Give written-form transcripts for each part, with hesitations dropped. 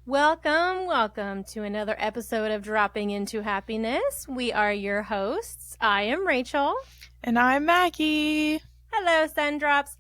Welcome to another episode of Dropping into Happiness. We are your hosts. I am Rachel. And I'm Maggie. Hello, SunDrops.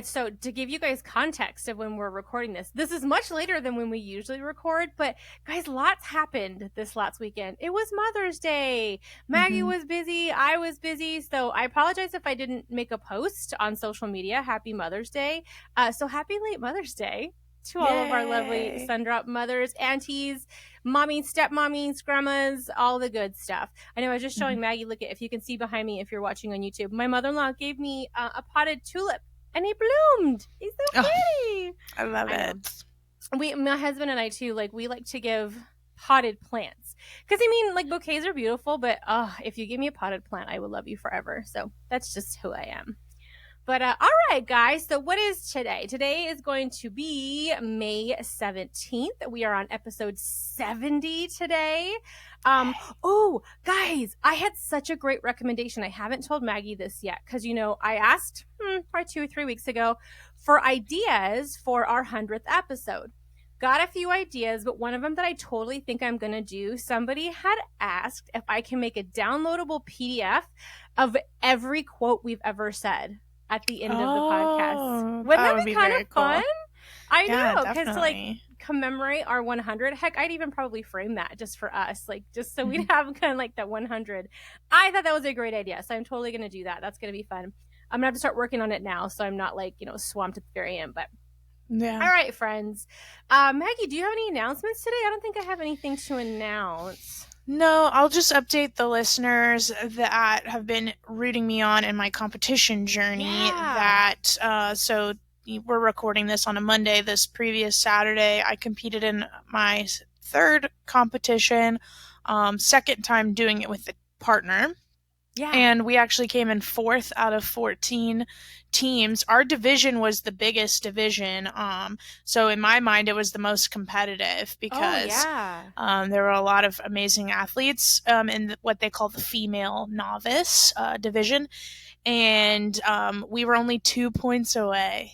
So to give you guys context of when we're recording this is much later than when we usually record, but guys, lots happened this last weekend. It was Mother's Day. Maggie was busy. I was busy. So I apologize if I didn't make a post on social media. Happy Mother's Day. So happy late Mother's Day to all of our lovely Yay. SunDrop mothers, aunties, mommies, stepmommies, grandmas, all the good stuff. I know I was just showing Maggie, look at, if you can see behind me, if you're watching on YouTube, my mother-in-law gave me a potted tulip and he bloomed. He's so pretty. I love it. My husband and I too, we like to give potted plants. Because bouquets are beautiful, but if you give me a potted plant, I will love you forever. So that's just who I am. But all right, guys. So what is today? Today is going to be May 17th. We are on episode 70 today. Oh, guys, I had such a great recommendation. I haven't told Maggie this yet because, I asked probably 2 or 3 weeks ago for ideas for our 100th episode. Got a few ideas, but one of them that I totally think I'm going to do, somebody had asked if I can make a downloadable PDF of every quote we've ever said at the end of the podcast. Wouldn't that be kind of fun? Cool. I know, because to commemorate our 100, heck, I'd even probably frame that just for us, just so we'd have kind of that 100. I thought that was a great idea, so I'm totally going to do that. That's going to be fun. I'm going to have to start working on it now, so I'm not swamped at the very end, but yeah. All right, friends. Maggie, do you have any announcements today? I don't think I have anything to announce. No, I'll just update the listeners that have been rooting me on in my competition journey so we're recording this on a Monday. This previous Saturday, I competed in my third competition, second time doing it with a partner. Yeah. And we actually came in 4th out of 14 teams. Our division was the biggest division. So in my mind, it was the most competitive because there were a lot of amazing athletes in what they call the female novice division. And we were only 2 points away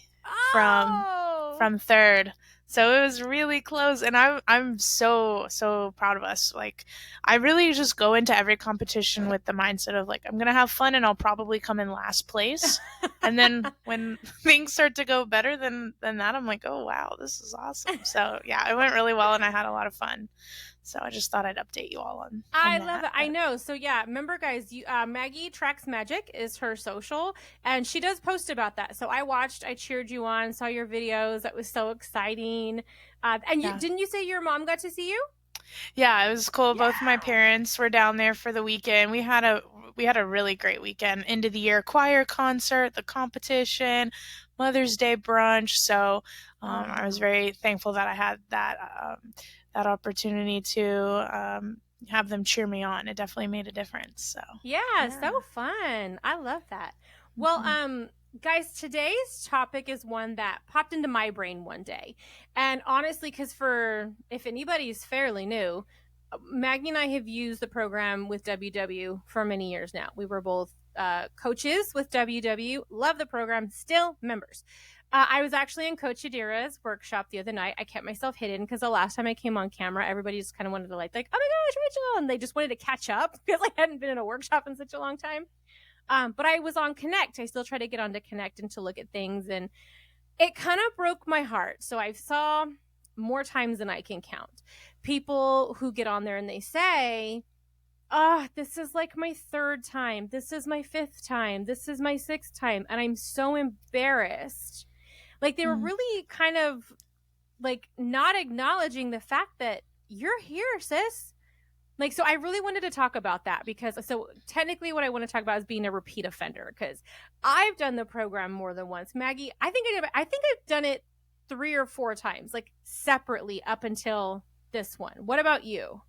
from third. So it was really close, and I'm so proud of us. I really just go into every competition with the mindset of I'm gonna have fun, and I'll probably come in last place. And then when things start to go better than that, I'm like, oh wow, this is awesome. So yeah, it went really well, and I had a lot of fun. So I just thought I'd update you all on I that. love it. I know. So yeah, remember guys, Maggie Tracks Magic is her social, and she does post about that. So I cheered you on, saw your videos. That was so exciting. Didn't you say your mom got to see you? Yeah, it was cool. Yeah. Both my parents were down there for the weekend. We had a really great weekend. End of the year choir concert, the competition, Mother's Day brunch. So I was very thankful that I had that opportunity to have them cheer me on. It definitely made a difference. So so fun. I love that. Well, guys, today's topic is one that popped into my brain one day. And honestly, because if anybody's fairly new, Maggie and I have used the program with WW for many years now. We were both coaches with WW, love the program, still members. I was actually in Coach Adira's workshop the other night. I kept myself hidden because the last time I came on camera, everybody just kind of wanted to like, oh my gosh, Rachel, and they just wanted to catch up because I hadn't been in a workshop in such a long time. But I was on Connect. I still try to get on to Connect and to look at things, and it kind of broke my heart. So I saw more times than I can count people who get on there and they say, this is my 3rd time. This is my 5th time. This is my 6th time. And I'm so embarrassed. They were really kind of not acknowledging the fact that you're here, sis. So I really wanted to talk about that because technically what I want to talk about is being a repeat offender, because I've done the program more than once. Maggie, I think I've done it 3 or 4 times, separately up until this one. What about you?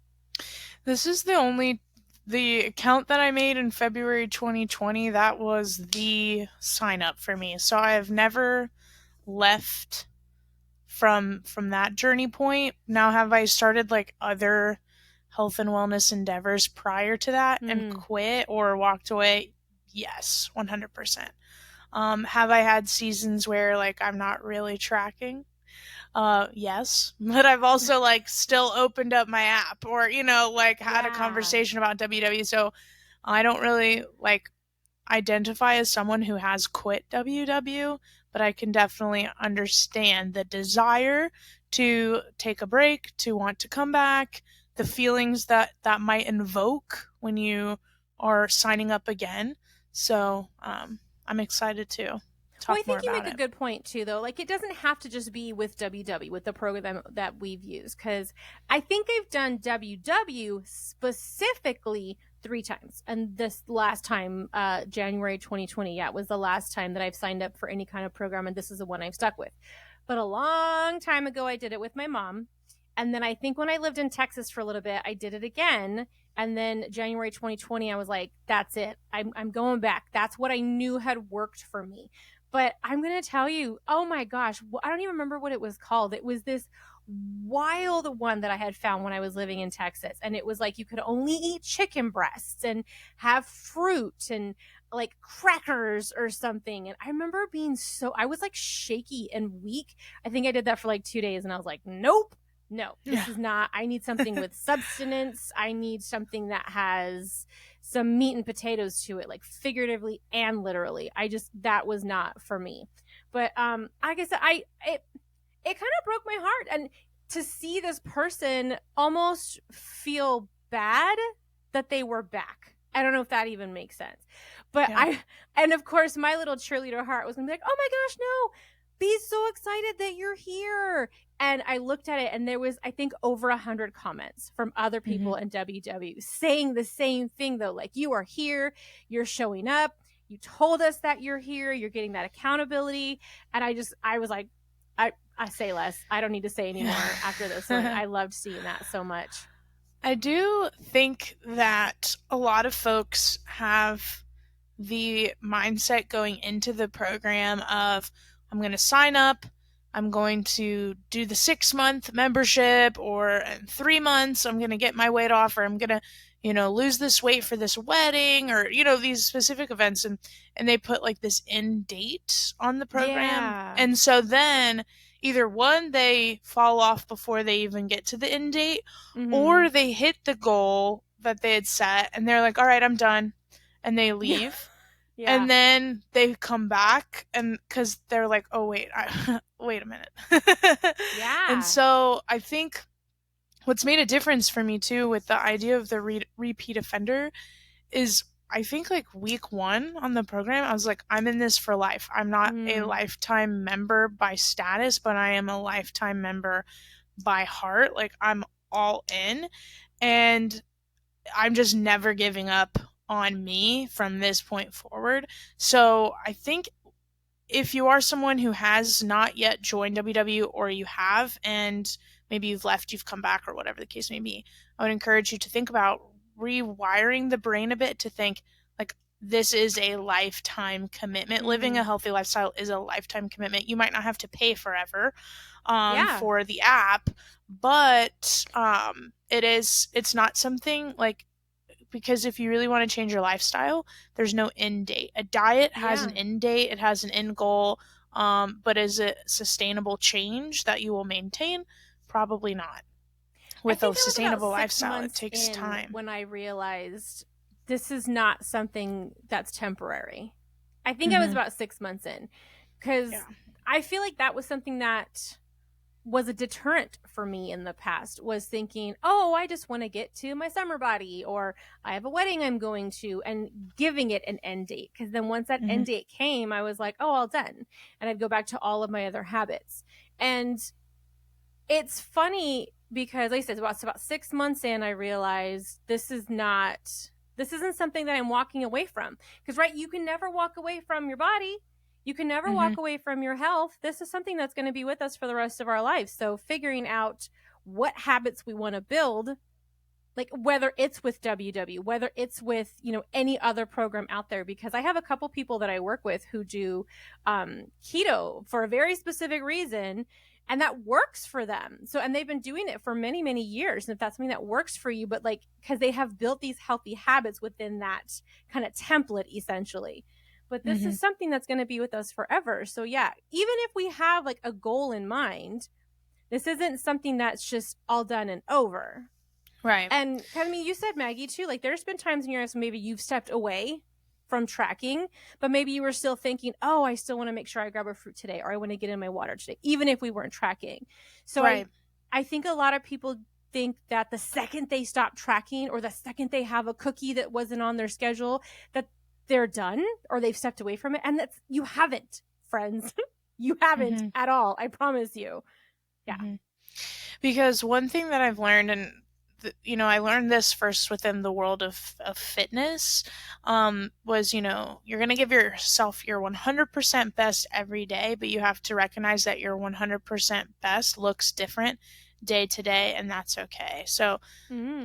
This is the account that I made in February 2020. That was the sign up for me. So I have never left from that journey point. Now, have I started other health and wellness endeavors prior to that and quit or walked away? Yes, 100%. Have I had seasons where I'm not really tracking? Yes, but I've also like still opened up my app or, like had a conversation about WW. So I don't really like identify as someone who has quit WW, but I can definitely understand the desire to take a break, to want to come back, the feelings that might invoke when you are signing up again. So I'm excited to talk I more think you about make a it. good point too, though. Like, it doesn't have to just be with WW, with the program that we've used, because I think I've done WW specifically 3 times, and this last time, January 2020, was the last time that I've signed up for any kind of program, and this is the one I've stuck with. But a long time ago, I did it with my mom, and then I think when I lived in Texas for a little bit, I did it again. And then January 2020, I was like, that's it. I'm going back. That's what I knew had worked for me. But I'm going to tell you, oh my gosh, I don't even remember what it was called. It was this wild one that I had found when I was living in Texas. And it was like you could only eat chicken breasts and have fruit and like crackers or something. And I remember I was like shaky and weak. I think I did that for like 2 days and I was like, nope. No, this is not. I need something with substance. I need something that has some meat and potatoes to it, like figuratively and literally. That was not for me. But like I said, it kind of broke my heart, and to see this person almost feel bad that they were back. I don't know if that even makes sense. But and of course my little cheerleader heart was gonna be like, oh my gosh, no, be so excited that you're here. And I looked at it and there was, I think, over 100 comments from other people in WW saying the same thing, though. Like, you are here, you're showing up, you told us that you're here, you're getting that accountability. And I was like, I say less. I don't need to say anymore after this one. I loved seeing that so much. I do think that a lot of folks have the mindset going into the program of, I'm going to sign up, I'm going to do the 6-month membership, or in 3 months I'm going to get my weight off, or I'm going to lose this weight for this wedding, or these specific events, and they put like this end date on the program. And so then either one, they fall off before they even get to the end date, or they hit the goal that they had set and they're like, all right, I'm done, and they leave. And then they come back, and because they're like, oh wait, wait a minute. And so I think what's made a difference for me too with the idea of the repeat offender is, I think like week 1 on the program, I was like, I'm in this for life. I'm not a lifetime member by status, but I am a lifetime member by heart. Like, I'm all in, and I'm just never giving up on me from this point forward. So I think if you are someone who has not yet joined WW, or you have and maybe you've left, you've come back, or whatever the case may be, I would encourage you to think about rewiring the brain a bit to think like, this is a lifetime commitment. Living a healthy lifestyle is a lifetime commitment. You might not have to pay forever for the app, but it's not something like, because if you really want to change your lifestyle, there's no end date. A diet has an end date, it has an end goal, but is it sustainable change that you will maintain? Probably not. With a sustainable lifestyle, it takes time. When I realized this is not something that's temporary. I think I was about 6 months in, because I feel like that was something that was a deterrent for me in the past, was thinking, oh, I just want to get to my summer body, or I have a wedding I'm going to, and giving it an end date. Because then once that end date came, I was like, oh, all done. And I'd go back to all of my other habits. And it's funny because, like I said, it's about 6 months in, I realized this isn't something that I'm walking away from. Because, right, you can never walk away from your body. You can never walk away from your health. This is something that's going to be with us for the rest of our lives. So figuring out what habits we want to build, like whether it's with WW, whether it's with, any other program out there, because I have a couple people that I work with who do keto for a very specific reason, and that works for them. So, and they've been doing it for many, many years. And if that's something that works for you, but like, because they have built these healthy habits within that kind of template, essentially. but this is something that's going to be with us forever. So yeah, even if we have like a goal in mind, this isn't something that's just all done and over. Right. And I mean, you said, Maggie, too, like there's been times in your life maybe you've stepped away from tracking, but maybe you were still thinking, oh, I still want to make sure I grab a fruit today, or I want to get in my water today, even if we weren't tracking. So right. I think a lot of people think that the second they stop tracking, or the second they have a cookie that wasn't on their schedule, that they're done or they've stepped away from it. And that's, you haven't, friends. You haven't at all. I promise you. Yeah. Because one thing that I've learned, and I learned this first within the world of fitness, was, you're going to give yourself your 100% best every day, but you have to recognize that your 100% best looks different day to day, and that's okay. So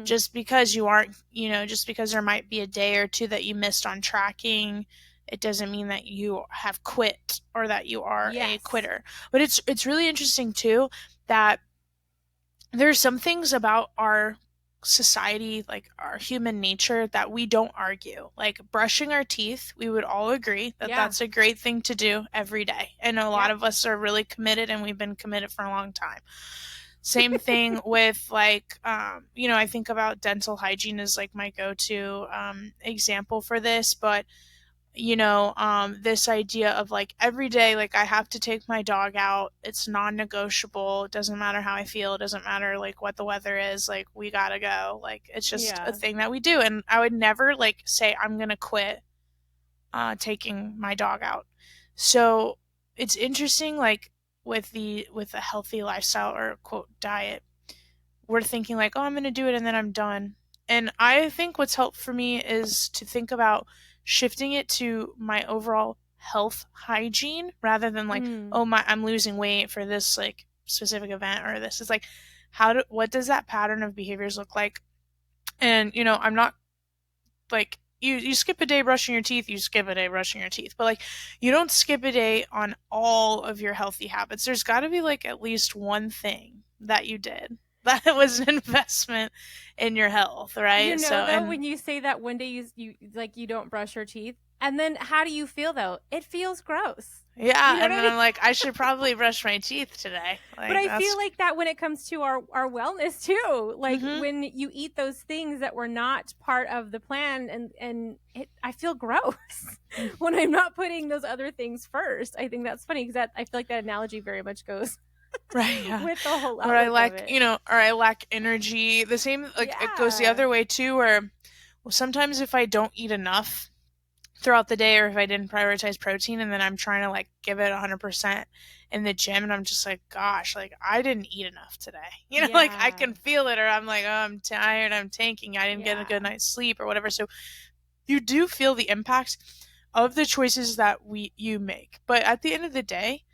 just because you aren't, just because there might be a day or two that you missed on tracking, it doesn't mean that you have quit or that you are a quitter. But it's really interesting too that there's some things about our society, like our human nature, that we don't argue. Like brushing our teeth, we would all agree that that's a great thing to do every day. And a lot of us are really committed, and we've been committed for a long time. Same thing with like, I think about dental hygiene as like my go-to example for this, but this idea of like every day, like I have to take my dog out. It's non-negotiable. It doesn't matter how I feel. It doesn't matter like what the weather is. Like we gotta go. Like it's just a thing that we do. And I would never like say I'm gonna quit taking my dog out. So it's interesting, like with a healthy lifestyle or quote diet, we're thinking like, oh, I'm gonna do it and then I'm done. And I think what's helped for me is to think about shifting it to my overall health hygiene rather than like, I'm losing weight for this like specific event, or this is like, what does that pattern of behaviors look like? And I'm not like, you skip a day brushing your teeth, you skip a day brushing your teeth, but like you don't skip a day on all of your healthy habits. There's got to be like at least one thing that you did that was an investment in your health, right? Though, when you say that one day you don't brush your teeth, and then how do you feel though? It feels gross. Yeah, and then I'm like, I should probably brush my teeth today. Like, but I feel like that when it comes to our wellness too, like when you eat those things that were not part of the plan, and I feel gross when I'm not putting those other things first. I think that's funny because I feel like that analogy very much goes right, yeah. with the whole or I lack, or I lack energy. The same, like it goes the other way too, where sometimes if I don't eat enough throughout the day, or if I didn't prioritize protein, and then I'm trying to like give it 100% in the gym, and I'm just like, gosh, like I didn't eat enough today. Like I can feel it, or I'm like, oh, I'm tired, I'm tanking, I didn't get a good night's sleep or whatever. So you do feel the impact of the choices that you make. But at the end of the day,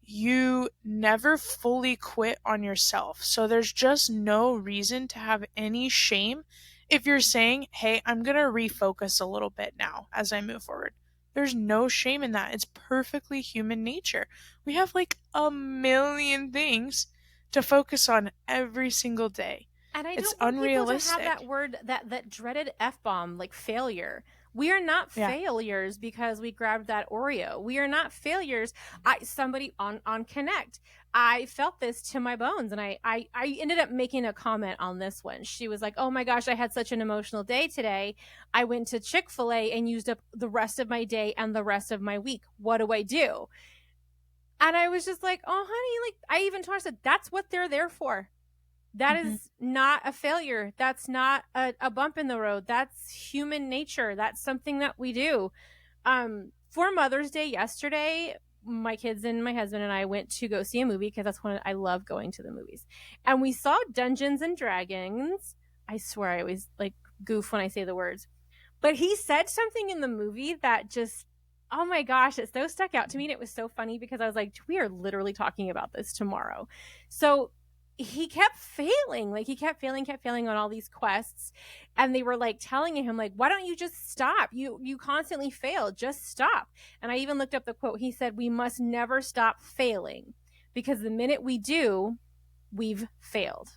you never fully quit on yourself. So there's just no reason to have any shame if you're saying, hey, I'm going to refocus a little bit now as I move forward. There's no shame in that. It's perfectly human nature. We have like a million things to focus on every single day. And I it's don't want unrealistic. people to have that word, that dreaded F-bomb, like failure. We are not failures because we grabbed that Oreo. We are not failures. Somebody on Connect, I felt this to my bones, and I ended up making a comment on this one. She was like, oh my gosh, I had such an emotional day today. I went to Chick-fil-A and used up the rest of my day and the rest of my week. What do I do? And I was just like, oh honey, like I even told her, I said, that's what they're there for. That is not a failure. That's not a bump in the road. That's human nature. That's something that we do. For Mother's Day yesterday, my kids and my husband and I went to go see a movie because that's when I love going to the movies. And we saw Dungeons and Dragons. I swear I always like goof when I say the words. But he said something in the movie that just, oh my gosh, it so stuck out to me. And it was so funny because I was like, we are literally talking about this tomorrow. So he kept failing. Like he kept failing on all these quests. And they were like telling him, like, why don't you just stop? You constantly fail. Just stop. And I even looked up the quote. He said, we must never stop failing because the minute we do, we've failed.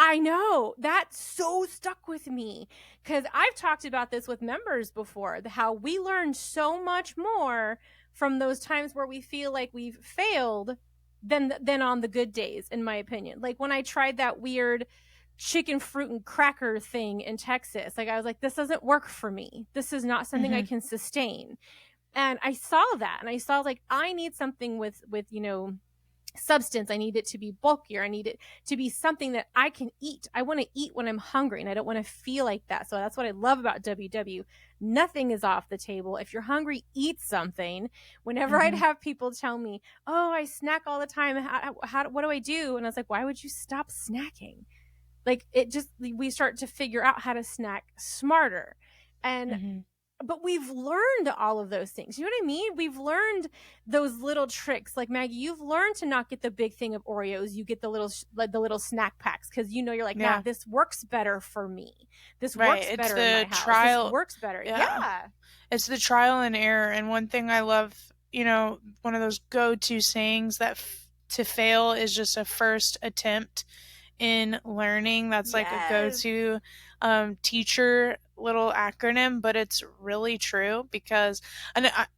I know. That so stuck with me because I've talked about this with members before, how we learn so much more from those times where we feel like we've failed than on the good days, in my opinion. Like when I tried that weird chicken fruit and cracker thing in Texas, like I was like, this doesn't work for me. This is not something I can sustain. And I saw that, and I saw like I need something with substance. I need it to be bulkier. I need it to be something that I can eat. I want to eat when I'm hungry, and I don't want to feel like that. So that's what I love about WW. Nothing is off the table. If you're hungry, eat something. Whenever I'd have people tell me, oh, I snack all the time, what do I do? And I was like, why would you stop snacking? Like, it just, we start to figure out how to snack smarter. And but we've learned all of those things. You know what I mean? We've learned those little tricks. Like Maggie, you've learned to not get the big thing of Oreos. You get the little snack packs because you're like, nah, this works better for me. This works better in my house. This works better. Yeah. It's the trial and error. And one thing I love, one of those go-to sayings that to fail is just a first attempt in learning. That's like a go-to teacher little acronym, but it's really true because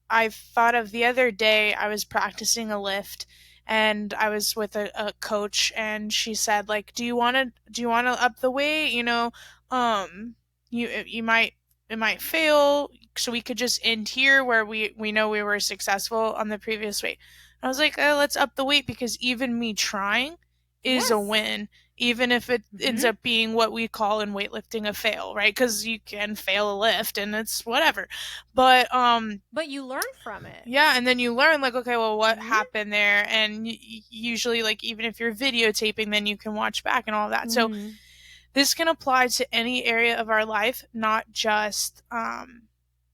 I thought of the other day, I was practicing a lift and I was with a coach, and she said, like, do you want to up the weight? You might, it might fail, so we could just end here where we know we were successful on the previous weight. I was like, let's up the weight, because even me trying is a win, even if it ends up being what we call in weightlifting a fail, right? Because you can fail a lift and it's whatever, but you learn from it. Yeah, and then you learn, like, okay, well, what happened there? And usually, like, even if you're videotaping, then you can watch back and all that. So this can apply to any area of our life, not just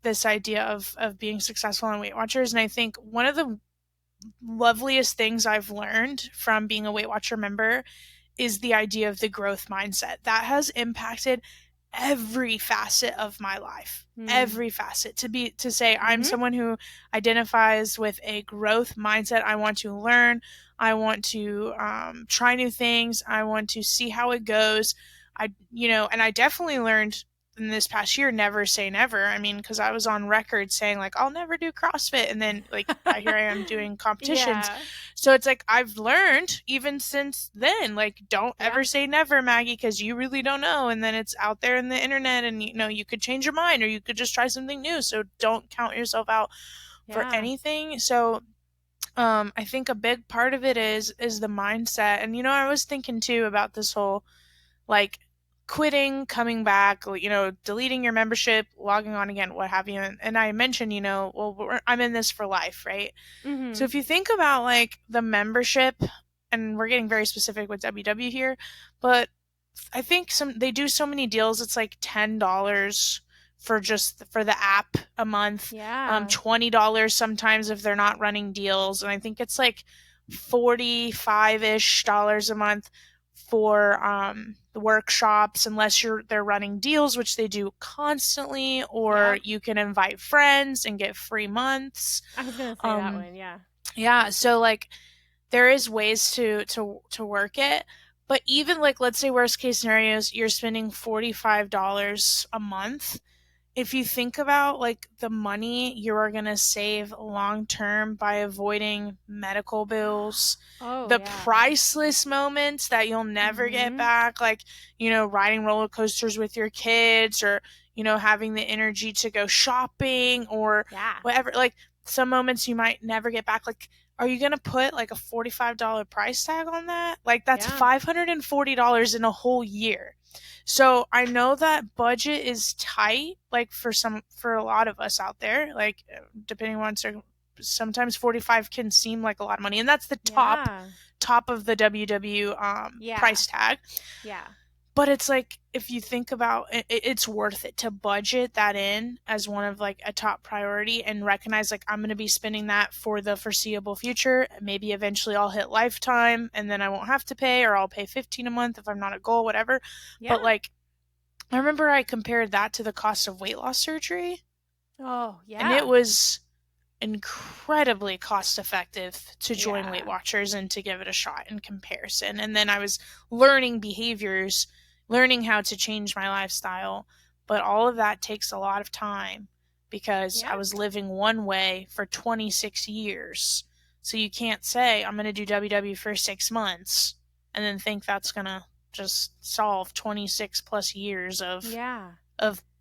this idea of being successful in Weight Watchers. And I think one of the loveliest things I've learned from being a Weight Watcher member is the idea of the growth mindset. That has impacted every facet of my life. Every facet. To say I'm someone who identifies with a growth mindset. I want to learn. I want to try new things. I want to see how it goes. And I definitely learned in this past year, never say never. I mean, because I was on record saying, like, I'll never do CrossFit, and then, like, here I am doing competitions. So it's like, I've learned even since then, like, don't ever say never, Maggie, because you really don't know. And then it's out there in the internet, and you could change your mind, or you could just try something new. So don't count yourself out for anything. So I think a big part of it is the mindset. And I was thinking too about this whole, like, quitting, coming back, deleting your membership, logging on again, what have you. And I mentioned, I'm in this for life, right? So if you think about, like, the membership, and we're getting very specific with WW here, but I think they do so many deals. It's like $10 for the app a month. $20 sometimes if they're not running deals. And I think it's like $45-ish a month for the workshops, unless they're running deals, which they do constantly, or you can invite friends and get free months. I was gonna say that one. Yeah, so, like, there is ways to work it, but even, like, let's say worst case scenarios, you're spending $45 a month. If you think about, like, the money you are going to save long term by avoiding medical bills, priceless moments that you'll never get back, like, riding roller coasters with your kids, or, having the energy to go shopping, or whatever, like, some moments you might never get back. Like, are you going to put, like, a $45 price tag on that? Like, that's $540 in a whole year. So I know that budget is tight, like, for a lot of us out there, like, depending on sometimes 45 can seem like a lot of money, and that's the top of the WW price tag. But it's like, if you think about it, it's worth it to budget that in as one of, like, a top priority, and recognize, like, I'm going to be spending that for the foreseeable future. Maybe eventually I'll hit lifetime and then I won't have to pay, or I'll pay $15 a month if I'm not a goal, whatever. But, like, I remember I compared that to the cost of weight loss surgery. Oh, yeah. And it was incredibly cost effective to join Weight Watchers and to give it a shot in comparison. And then I was learning behaviors, learning how to change my lifestyle, but all of that takes a lot of time because I was living one way for 26 years. So you can't say I'm going to do WW for 6 months and then think that's going to just solve 26 plus years of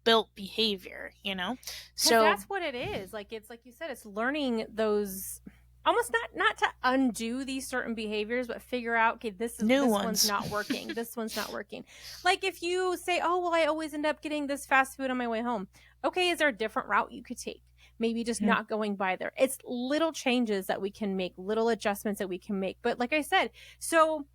built behavior, you know? So that's what it is. Like, it's like you said, it's learning those, almost not to undo these certain behaviors, but figure out, okay, this one's not working. This one's not working. Like if you say, oh, well, I always end up getting this fast food on my way home. Okay, is there a different route you could take? Maybe just not going by there. It's little changes that we can make, little adjustments that we can make. But like I said, so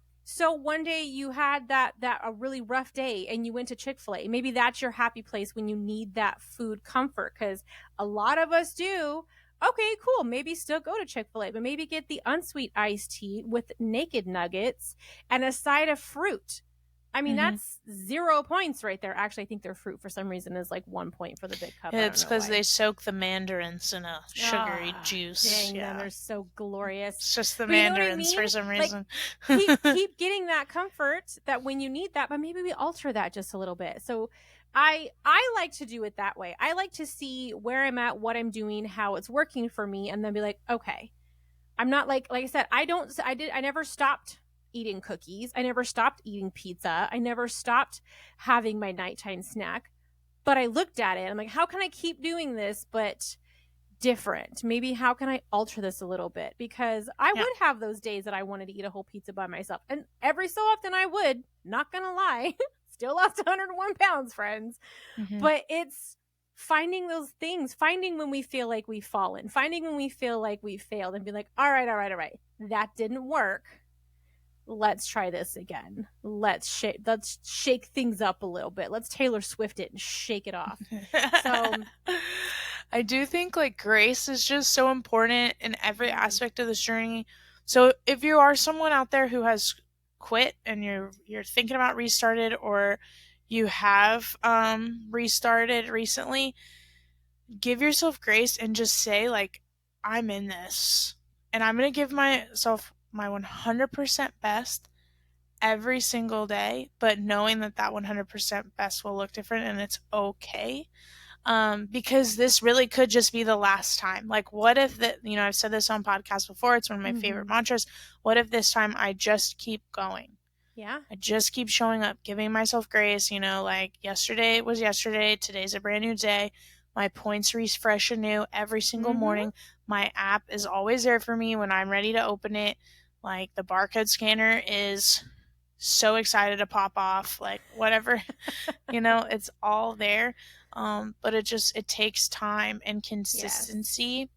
one day you had that a really rough day and you went to Chick-fil-A. Maybe that's your happy place when you need that food comfort, because a lot of us do. Okay, cool. Maybe still go to Chick-fil-A, but maybe get the unsweet iced tea with naked nuggets and a side of fruit. I mean, that's 0 points right there. Actually, I think their fruit for some reason is like 1 point for the big cup. It's because they soak the mandarins in a sugary juice. Dang, yeah, they're so glorious. It's just the mandarins for some reason. Like, keep getting that comfort that when you need that, but maybe we alter that just a little bit. So I like to do it that way. I like to see where I'm at, what I'm doing, how it's working for me, and then be like, okay, I'm not like I said, I never stopped eating cookies. I never stopped eating pizza. I never stopped having my nighttime snack. But I looked at it. I'm like, how can I keep doing this, but different? Maybe how can I alter this a little bit? Because I would have those days that I wanted to eat a whole pizza by myself. And every so often I would, not going to lie, still lost 101 pounds, friends. But it's finding those things, finding when we feel like we've fallen, finding when we feel like we've failed, and be like, all right. That didn't work. Let's try this again. Let's shake things up a little bit. Let's Taylor Swift it and shake it off. So I do think like grace is just so important in every aspect of this journey. So if you are someone out there who has quit and you're thinking about restarted, or you have restarted recently, give yourself grace and just say like, I'm in this and I'm going to give myself my 100% best every single day, but knowing that 100% best will look different and it's okay. Because this really could just be the last time. Like, what if I've said this on podcasts before, it's one of my favorite mantras. What if this time I just keep going? Yeah. I just keep showing up, giving myself grace, like yesterday was yesterday, today's a brand new day. My points refresh anew every single morning. My app is always there for me when I'm ready to open it. Like, the barcode scanner is so excited to pop off, like whatever, it's all there. But it takes time and consistency.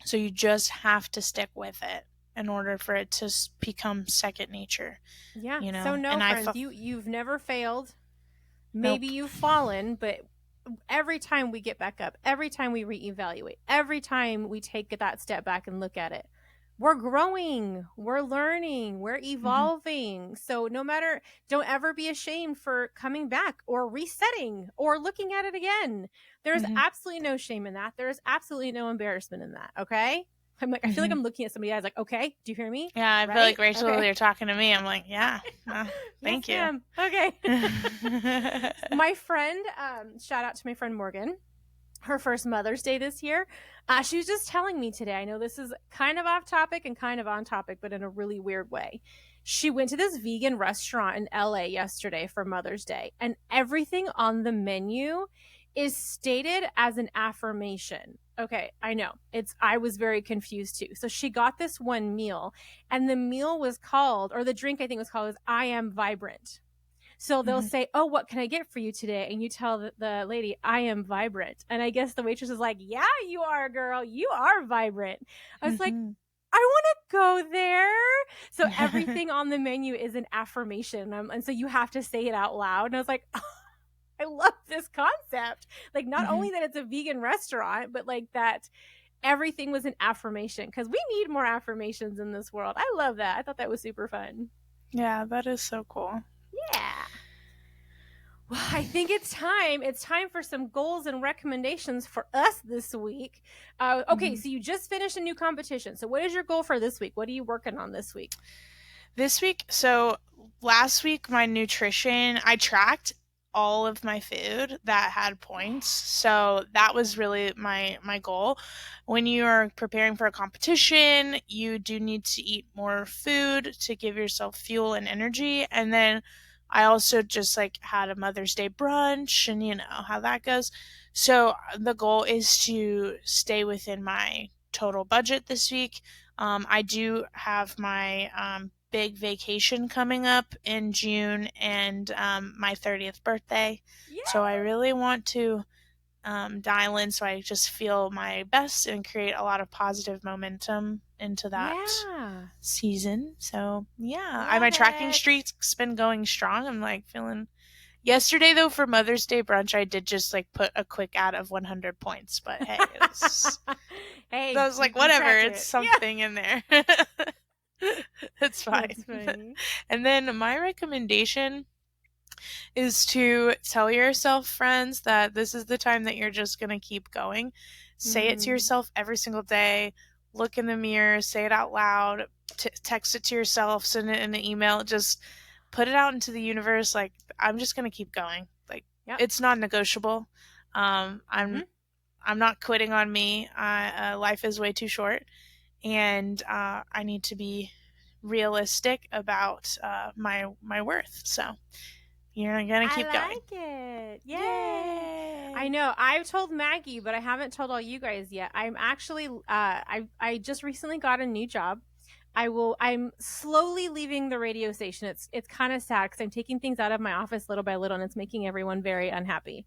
Yes. So you just have to stick with it in order for it to become second nature. Yeah. So friends, you've never failed. Maybe you've fallen, but every time we get back up, every time we reevaluate, every time we take that step back and look at it, we're growing, we're learning, we're evolving. So don't ever be ashamed for coming back or resetting or looking at it again. There's absolutely no shame in that. There's absolutely no embarrassment in that. Okay. I'm like, I feel like I'm looking at somebody else like, okay, do you hear me? Yeah. I feel like Rachel, you're talking to me. I'm like, yeah, thank you. Ma'am. Okay. My friend, shout out to my friend Morgan, her first Mother's Day this year. She was just telling me today, I know this is kind of off topic and kind of on topic, but in a really weird way. She went to this vegan restaurant in LA yesterday for Mother's Day, and everything on the menu is stated as an affirmation. Okay, I know. I was very confused too. So she got this one meal, and the meal was called, or the drink I think was called, I Am Vibrant. So they'll say, oh, what can I get for you today? And you tell the lady, I am vibrant. And I guess the waitress is like, yeah, you are, girl. You are vibrant. I was like, I want to go there. So everything on the menu is an affirmation. And so you have to say it out loud. And I was like, oh, I love this concept. Like, not only that it's a vegan restaurant, but like that everything was an affirmation, because we need more affirmations in this world. I love that. I thought that was super fun. Yeah, that is so cool. Yeah. Well, I think it's time. It's time for some goals and recommendations for us this week. Okay, so you just finished a new competition. So what is your goal for this week? What are you working on this week? This week, so last week, my nutrition, I tracked all of my food that had points. So that was really my goal. When you are preparing for a competition, you do need to eat more food to give yourself fuel and energy. And then I also just had a Mother's Day brunch, and you know how that goes. So the goal is to stay within my total budget this week. I do have my big vacation coming up in June, and my 30th birthday. Yeah. So I really want to dial in so I just feel my best and create a lot of positive momentum into that season. So yeah, my tracking streak's been going strong. I'm feeling. Yesterday though, for Mother's Day brunch, I did just put a quick ad of 100 points, but hey, hey, I was whatever, it's something in there. It's fine. That's funny. And then my recommendation is to tell yourself, friends, that this is the time that you're just going to keep going. Say it to yourself every single day. Look in the mirror, say it out loud, text it to yourself, send it in an email. Just put it out into the universe. I'm just going to keep going. It's non-negotiable. I'm not quitting on me. Life is way too short, and I need to be realistic about my worth. So you're gonna keep going. I like it. Yay! I know. I've told Maggie, but I haven't told all you guys yet. I'm actually I just recently got a new job. I'm slowly leaving the radio station. It's kind of sad because I'm taking things out of my office little by little, and it's making everyone very unhappy.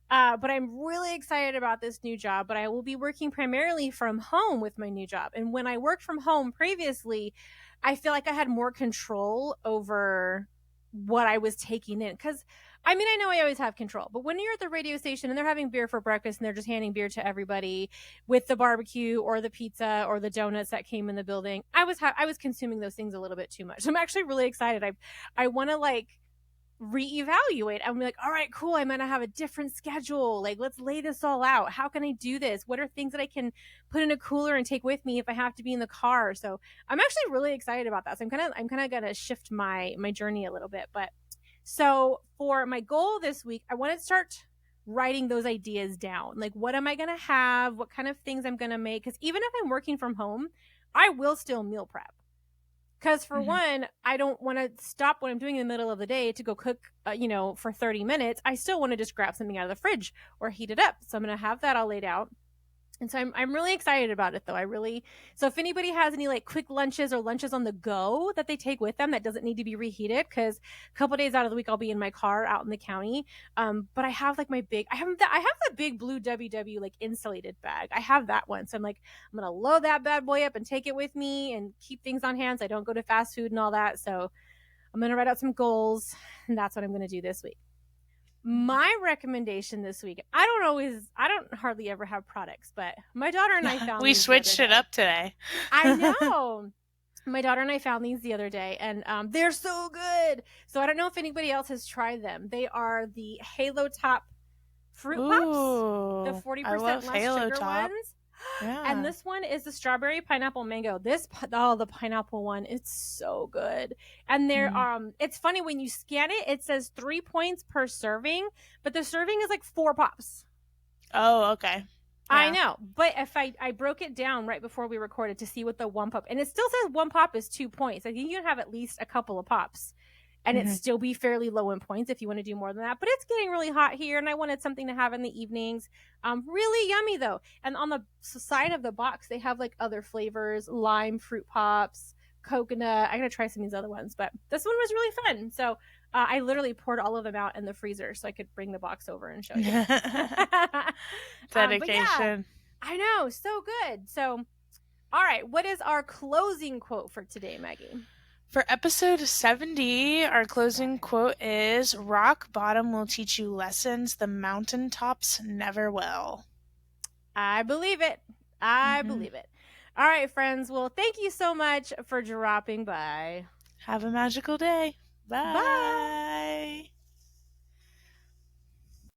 But I'm really excited about this new job, but I will be working primarily from home with my new job. And when I worked from home previously, I feel like I had more control over what I was taking in. Because, I mean, I know I always have control, but when you're at the radio station and they're having beer for breakfast and they're just handing beer to everybody with the barbecue or the pizza or the donuts that came in the building, I was consuming those things a little bit too much. I'm actually really excited. I want to reevaluate. I'm like, all right, cool. I'm gonna have a different schedule. Let's lay this all out. How can I do this? What are things that I can put in a cooler and take with me if I have to be in the car? So I'm actually really excited about that. So I'm kind of gonna shift my journey a little bit. But so for my goal this week, I want to start writing those ideas down. What am I gonna have? What kind of things I'm gonna make? Because even if I'm working from home, I will still meal prep. Because for one, I don't want to stop what I'm doing in the middle of the day to go cook, for 30 minutes. I still want to just grab something out of the fridge or heat it up. So I'm going to have that all laid out. And so I'm really excited about it, though. So if anybody has any quick lunches or lunches on the go that they take with them that doesn't need to be reheated, because a couple days out of the week I'll be in my car out in the county. But I have I have the big blue WW insulated bag. I have that one, so I'm gonna load that bad boy up and take it with me and keep things on hand so I don't go to fast food and all that. So I'm gonna write out some goals, and that's what I'm gonna do this week. My recommendation this week, I don't hardly ever have products, but my daughter and I found we switched it up today. I know. My daughter and I found these the other day, and they're so good. So I don't know if anybody else has tried them. They are the Halo Top fruit pops, the 40% less Halo sugar Top. ones. Yeah. And this one is the strawberry pineapple mango. The pineapple one, it's so good. And they're it's funny when you scan it, it says 3 points per serving, but the serving is 4 pops. Oh, okay. Yeah. I know, but if I broke it down right before we recorded to see what the 1 pop, and it still says 1 pop is 2 points. I think you can have at least a couple of pops. And it'd still be fairly low in points if you want to do more than that. But it's getting really hot here, and I wanted something to have in the evenings. Really yummy, though. And on the side of the box, they have other flavors, lime fruit pops, coconut. I got to try some of these other ones. But this one was really fun. So I literally poured all of them out in the freezer so I could bring the box over and show you. Dedication. Yeah, I know. So good. So, all right. What is our closing quote for today, Maggie? For episode 70, our closing quote is, "Rock bottom will teach you lessons the mountaintops never will." I believe it. I believe it. All right, friends. Well, thank you so much for dropping by. Have a magical day. Bye. Bye.